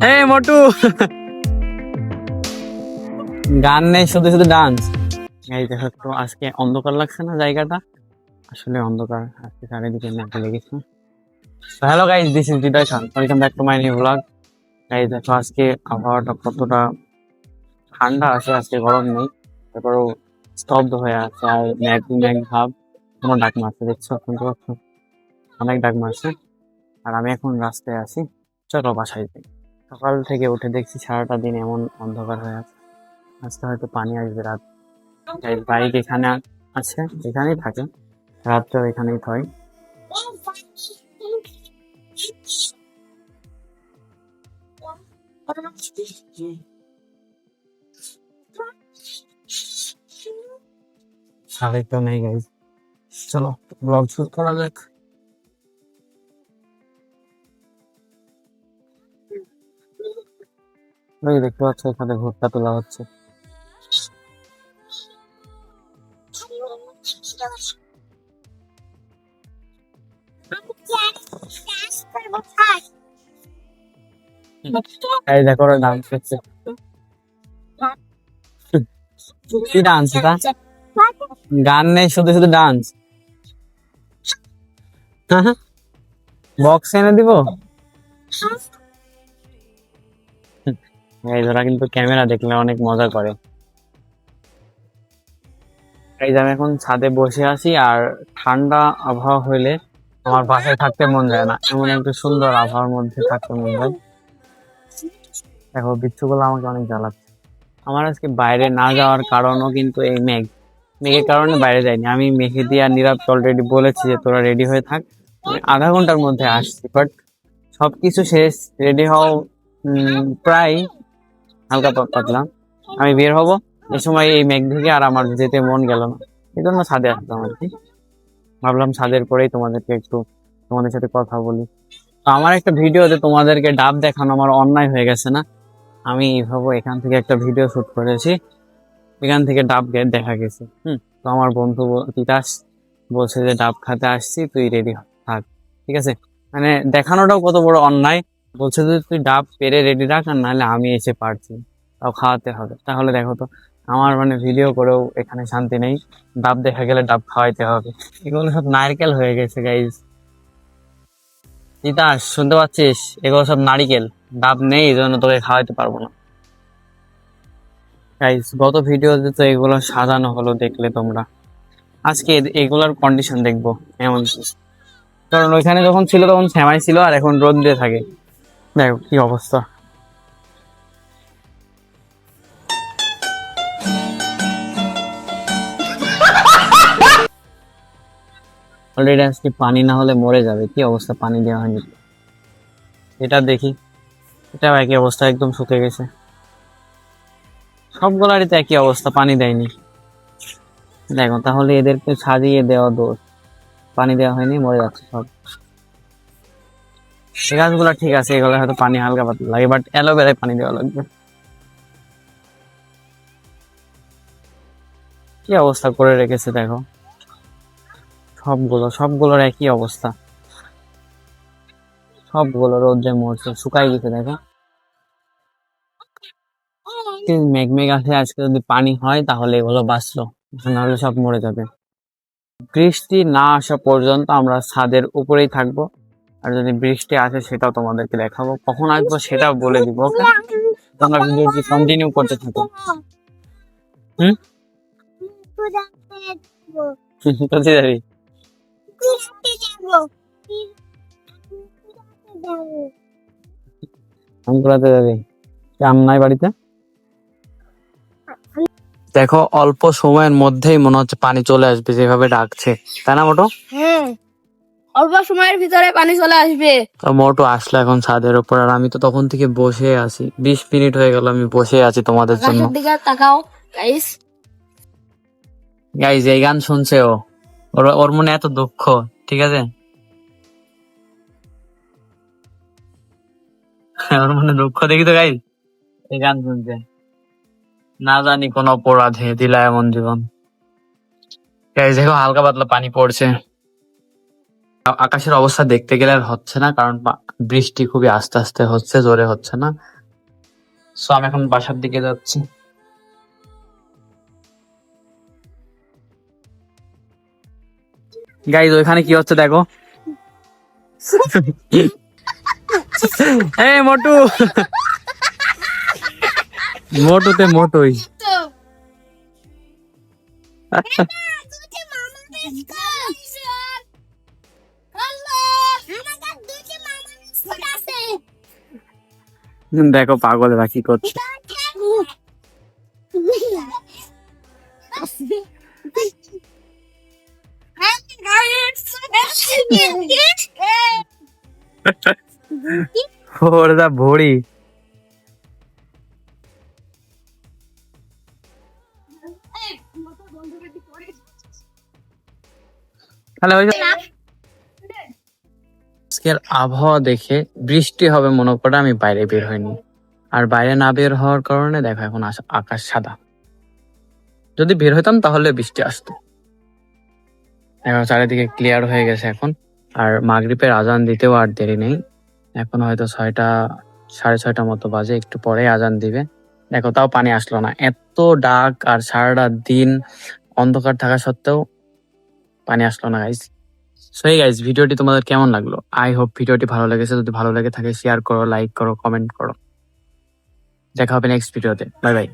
এই মোটু, গান নেই, শুধু শুধু ডান্স। এই দেখো একটু আজকে অন্ধকার লাগছে না জায়গাটা? আসলে অন্ধকার আজকে চারিদিকে মেঘ লেগেছে। Hello guys, this is Hriday Khan, welcome back to my new blog. Guys দেখো আজকে আবহাওয়াটা কতটা ঠান্ডা আছে, আজকে গরম নেই, তারপরেও স্তব্ধ হয়ে আছে আর মেঘ মেঘ ভাব। কোনো ডাক মারছে, দেখছো? শুনতে পাচ্ছ? অনেক ডাক মারছে। আর আমি এখন রাস্তায় আছি, চলো বাসায় যাই। সকাল থেকে উঠে দেখছি সারাটা দিন এমন অন্ধকার হয়ে আছে, আজকে হয়তো পানি আসবে রাত। বাইক এখানে আছে, এখানেই থাকে, রাত্রেও এখানেই হয়। সাড়ে তো নেই গাইজ, চলো ব্লগ শুট করা যাক। ওই দেখতে পাচ্ছ এখানে ভুট্টা তোলা হচ্ছে। এই দেখো ওরা ডান্স করছে। কি ডান্স এটা? গান নেই, শুধু শুধু ডান্স। বক্স এনে দিব। এই ওরা কিন্তু ক্যামেরা দেখলে অনেক মজা করে। এই যে আমি এখন ছাদে বসে আছি, আর ঠান্ডা আবহাওয়া হইলে আমার বাসায় থাকতে মন যায় না, এমন একটা সুন্দর আবহাওয়ার মধ্যে থাকতে মন যায়। দেখো বিচ্ছুগুলো আমাকে অনেক জ্বালাচ্ছে। আমার আজকে বাইরে না যাওয়ার কারণও কিন্তু এই মেঘের কারণে বাইরে যাইনি। আমি মেহেদি আর নীরব অলরেডি বলেছি যে তোরা রেডি হয়ে থাক, আমি আধা ঘন্টার মধ্যে আসছি, বাট সবকিছু শেষ, রেডি হও প্রায় হালকা পাতলা। আমি বের হব, এ সময় এই মেঘ থেকে আর আমার যেতে মন গেল না, এই জন্য ছাদে আসলাম আর কি। ভাবলাম ছাদের পরেই তোমাদের সাথে কথা বলি। তো আমার একটা ভিডিওতে তোমাদেরকে ডাব দেখানো আমার অন্যায় হয়ে গেছে না? আমি ভাবো এখান থেকে একটা ভিডিও শুট করেছি, এখান থেকে ডাব দেখা গেছে। তো আমার বন্ধু তিতাস বলছে যে ডাব খাতে আসছি, তুই রেডি থাক, ঠিক আছে? মানে দেখানোটাও কত বড় অন্যায়। বলছে যে তুই ডাব পেরে রেডি রাখ, আর নাহলে আমি এসে পারছি, তাও খাওয়াতে হবে। তাহলে দেখো তো, আমার মানে ভিডিও করেও এখানে শান্তি নেই, ডাব দেখা গেলে ডাব খাওয়াইতে হবে। এগুলো সব নারকেল হয়ে গেছে গাইজ। তিতাস শুনতে পাচ্ছিস? এগুলো সব নারিকেল, ডাব নেই, এই জন্য তোকে খাওয়াইতে পারবো না। গাইজ গত ভিডিওতে তো এগুলো সাজানো হলো, দেখলে তোমরা। আজকে এগুলার কন্ডিশন দেখবো এমন, কারণ ওইখানে যখন ছিল তখন সেমাই ছিল, আর এখন রোদ দিয়ে থাকে। দেখো কি অবস্থা। অলরেডি আজকে পানি না হলে মরে যাবে, কি অবস্থা, পানি দেওয়া হয়নি। এটা দেখি, এটাও একই অবস্থা, একদম শুকিয়ে গেছে। সবগুলারই তো একই অবস্থা, পানি দেয়নি। দেখো তাহলে এদেরকে সাজিয়ে দেওয়া দোষ, পানি দেওয়া হয়নি, মরে যাচ্ছে সব। এই গাছগুলো ঠিক আছে, এগুলো হয়তো পানি হালকা পাতলা লাগে, বাট অ্যালোভেরায় পানি দেওয়া লাগবে। কি অবস্থা করে রেখেছে দেখো, সবগুলোর একই অবস্থা, সবগুলো রোদ্রে মরছে, শুকাই গেছে দেখো। মেঘ মেঘ আছে, আজকে যদি পানি হয় তাহলে এগুলো বাঁচলো, নাহলে সব মরে যাবে। বৃষ্টি না আসা পর্যন্ত আমরা ছাদের উপরেই থাকবো, আর যদি বৃষ্টি আসে সেটাও তোমাদেরকে দেখাবো, কখন আসবো সেটাও বলে দিব। ওকে, তোমরা ভিডিওটি কন্টিনিউ করতে থাকো। কোথায় যাবি? আমি কোথাতে যাবি? কাম নাই বাড়িতে? দেখো অল্প সময়ের মধ্যেই মনে হচ্ছে পানি চলে আসবে, যেভাবে ডাকছে, তাই না মোটো? হ্যাঁ, অল্প সময়ের ভিতরে পানি চলে আসবে। তো মোটো আসলো এখন ছাদের উপর, আর আমি তো তখন থেকে বসে আছি, 20 মিনিট হয়ে গেল আমি বসে আছি তোমাদের জন্য। আকাশের দিকে তাকাও গাইস। গাইজ এই গান শুনছে ও, ওর মনে এত দুঃখ, ঠিক আছে? ওর মনে দুঃখ দেখি তো গাইজ, এই গান শুনছে। না জানি কোন অপরাধে দিলা এমন জীবন। গাইজ দেখো হালকা পাতলা পানি পড়ছে। আকাশের অবস্থা দেখতে গেলে আর হচ্ছে না, কারণ বৃষ্টি খুবই আস্তে আস্তে হচ্ছে, জোরে হচ্ছে না। সো আমি এখন বাসার দিকে যাচ্ছি। গাইজ ওইখানে কি হচ্ছে দেখো। এই মোটু, মোটুতে মোটুই। দেখো পাগলেরা কি করছে। ওরা ভড়ি। তাহলে ওই আজকের আবহাওয়া দেখে বৃষ্টি হবে মনে করে আমি বাইরে বের হইনি, আর বাইরে না বের হওয়ার কারণে দেখো এখন আকাশ সাদা। যদি বের হইতাম তাহলে বৃষ্টি আসতো। এখন চারিদিকে ক্লিয়ার হয়ে গেছে এখন, আর মাগরিবের আজান দিতেও আর দেরি নেই। এখন হয়তো 6টা, 6:30 মতো বাজে, একটু পরে আজান দিবে। দেখো তাও পানি আসলো না, এত ডাক আর সারাটা দিন অন্ধকার থাকা সত্ত্বেও পানি আসলো না গাইজ। সো এই গাইজ, ভিডিওটি তোমাদের কেমন লাগলো? আই হোপ ভিডিওটি ভালো লেগেছে। যদি ভালো লেগে থাকে শেয়ার করো, লাইক করো, কমেন্ট করো। দেখা হবে নেক্সট ভিডিওতে। Bye bye.